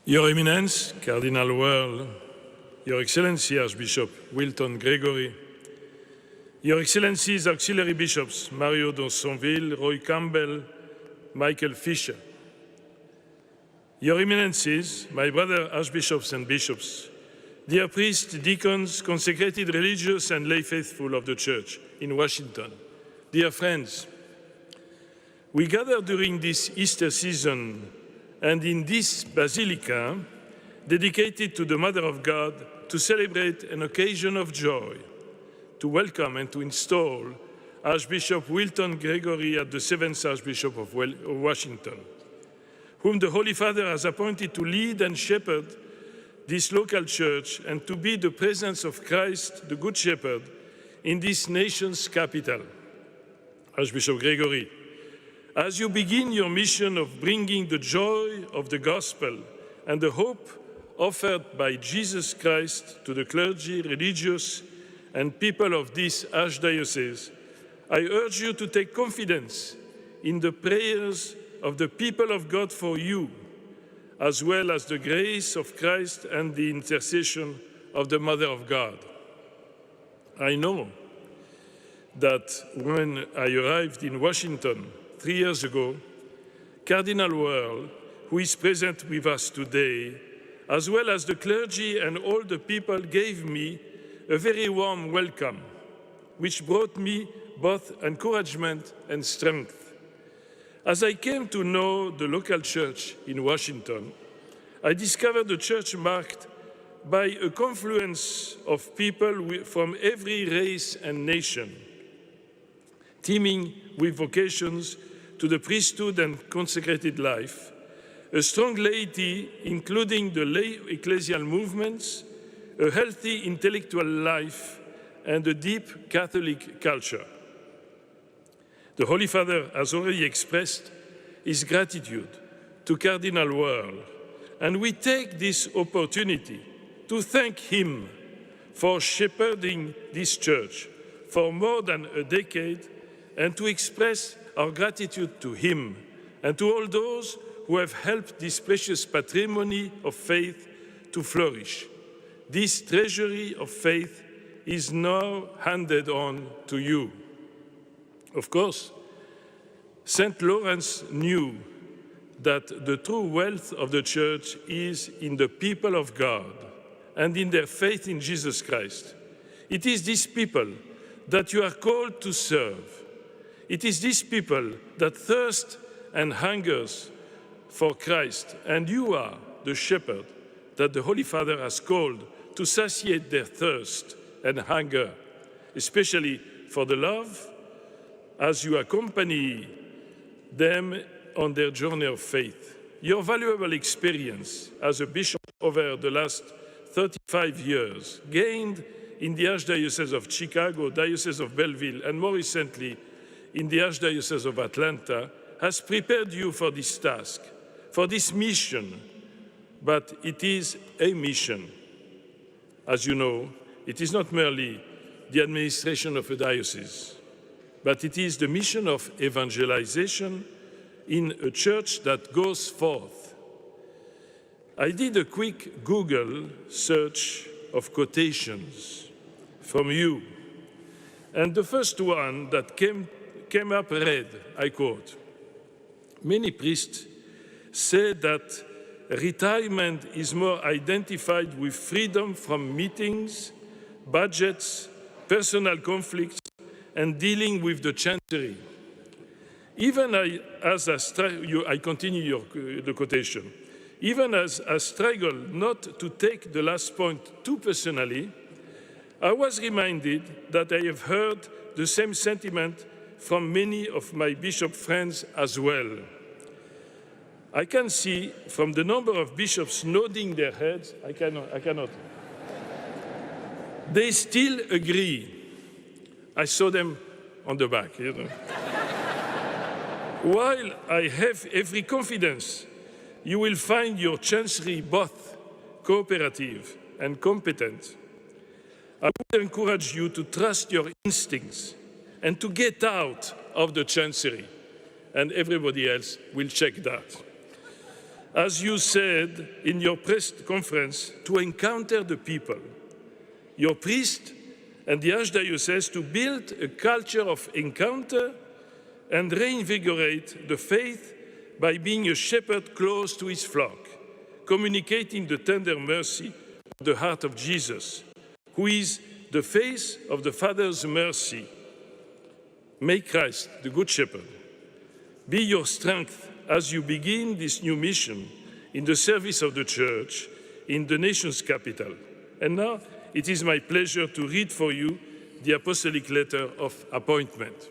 Your Eminence, Cardinal Wuerl, Your Excellency Archbishop Wilton Gregory, Your Excellencies Auxiliary Bishops Mario Donsonville, Roy Campbell, Michael Fisher, Your Eminences, my brother Archbishops and Bishops, dear priests, deacons, consecrated religious and lay faithful of the Church in Washington, dear friends, we gather during this Easter season and in this Basilica dedicated to the Mother of God to celebrate an occasion of joy, to welcome and to install Archbishop Wilton Gregory as the 7th Archbishop of Washington, whom the Holy Father has appointed to lead and shepherd this local church and to be the presence of Christ, the Good Shepherd, in this nation's capital. Archbishop Gregory, as you begin your mission of bringing the joy of the gospel and the hope offered by Jesus Christ to the clergy, religious, and people of this archdiocese, I urge you to take confidence in the prayers of the people of God for you, as well as the grace of Christ and the intercession of the Mother of God. I know that when I arrived in Washington 3 years ago, Cardinal Wuerl, who is present with us today, as well as the clergy and all the people, gave me a very warm welcome, which brought me both encouragement and strength. As I came to know the local church in Washington, I discovered the church marked by a confluence of people from every race and nation, teeming with vocations to the priesthood and consecrated life, a strong laity, including the lay ecclesial movements, a healthy intellectual life, and a deep Catholic culture. The Holy Father has already expressed his gratitude to Cardinal Wuerl, and we take this opportunity to thank him for shepherding this church for more than a decade and to express our gratitude to him and to all those who have helped this precious patrimony of faith to flourish. This treasury of faith is now handed on to you. Of course, St. Lawrence knew that the true wealth of the Church is in the people of God and in their faith in Jesus Christ. It is these people that you are called to serve. It is these people that thirst and hungers for Christ, and you are the shepherd that the Holy Father has called to satiate their thirst and hunger, especially for the love, as you accompany them on their journey of faith. Your valuable experience as a bishop over the last 35 years, gained in the Archdiocese of Chicago, Diocese of Belleville, and more recently in the Archdiocese of Atlanta, has prepared you for this task, for this mission, but it is a mission. As you know, it is not merely the administration of a diocese, but it is the mission of evangelization in a church that goes forth. I did a quick Google search of quotations from you, and the first one that came up read, I quote, "Many priests say that retirement is more identified with freedom from meetings, budgets, personal conflicts, and dealing with the chancery. Even I continue the quotation. Even as I struggle not to take the last point too personally, I was reminded that I have heard the same sentiment from many of my bishop friends as well. I can see from the number of bishops nodding their heads, I cannot. They still agree. I saw them on the back, you know. While I have every confidence you will find your chancery both cooperative and competent, I would encourage you to trust your instincts and to get out of the chancery, and everybody else will check that. as you said in your press conference, to encounter the people, your priest and the Archdiocese to build a culture of encounter and reinvigorate the faith by being a shepherd close to his flock, communicating the tender mercy of the heart of Jesus, who is the face of the Father's mercy. May Christ, the Good Shepherd, be your strength as you begin this new mission in the service of the Church in the nation's capital. And now it is my pleasure to read for you the Apostolic Letter of Appointment,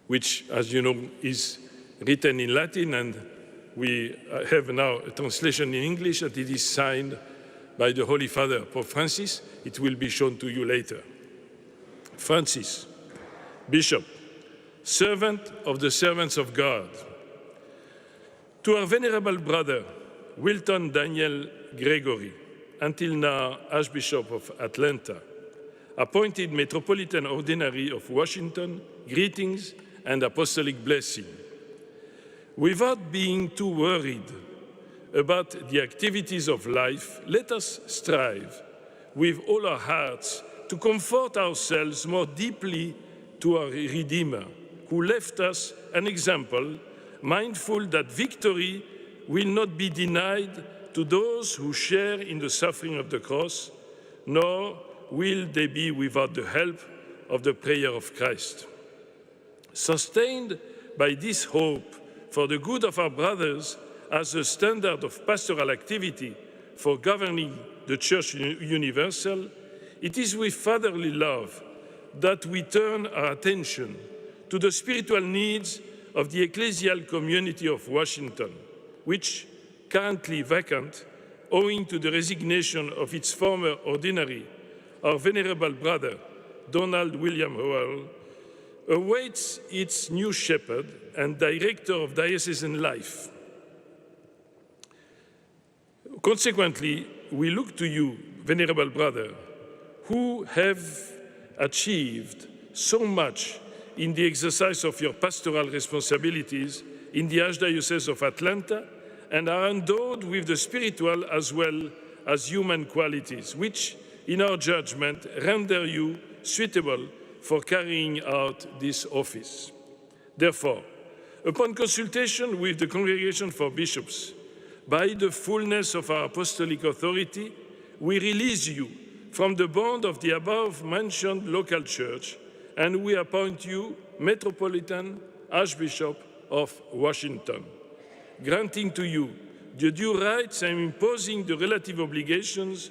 which, as you know, is written in Latin, and we have now a translation in English, and it is signed by the Holy Father, Pope Francis. It will be shown to you later. Francis, Bishop, servant of the servants of God. To our venerable brother, Wilton Daniel Gregory, until now Archbishop of Atlanta, appointed Metropolitan Ordinary of Washington, greetings and apostolic blessing. Without being too worried about the activities of life, let us strive with all our hearts to comfort ourselves more deeply to our Redeemer, who left us an example, mindful that victory will not be denied to those who share in the suffering of the cross, nor will they be without the help of the prayer of Christ. Sustained by this hope for the good of our brothers as a standard of pastoral activity for governing the Church Universal, it is with fatherly love that we turn our attention to the spiritual needs of the ecclesial community of Washington, which, currently vacant, owing to the resignation of its former ordinary, our venerable brother, Donald William Howell, awaits its new shepherd and director of diocesan life. Consequently, we look to you, venerable brother, who have achieved so much in the exercise of your pastoral responsibilities in the Archdiocese of Atlanta and are endowed with the spiritual as well as human qualities, which, in our judgment, render you suitable for carrying out this office. Therefore, upon consultation with the Congregation for Bishops, by the fullness of our apostolic authority, we release you from the bond of the above-mentioned local church, and we appoint you Metropolitan Archbishop of Washington, granting to you the due rights and imposing the relative obligations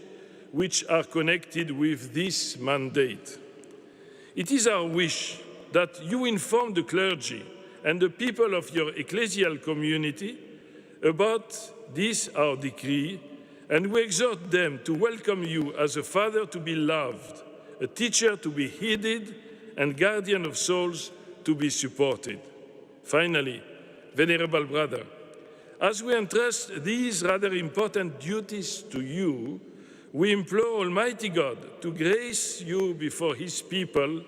which are connected with this mandate. It is our wish that you inform the clergy and the people of your ecclesial community about this our decree, and we exhort them to welcome you as a father to be loved, a teacher to be heeded, and guardian of souls to be supported. Finally, venerable brother, as we entrust these rather important duties to you, we implore Almighty God to grace you before His people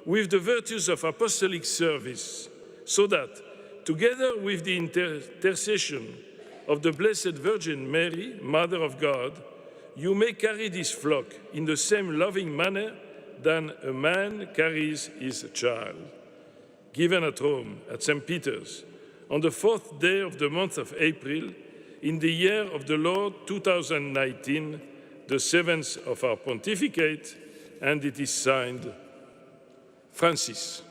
with the virtues of apostolic service, so that, together with the intercession of the Blessed Virgin Mary, Mother of God, you may carry this flock in the same loving manner than a man carries his child. Given at Rome, at St. Peter's, on the 4th day of the month of April, in the year of the Lord 2019, the 7th of our pontificate, and it is signed Francis.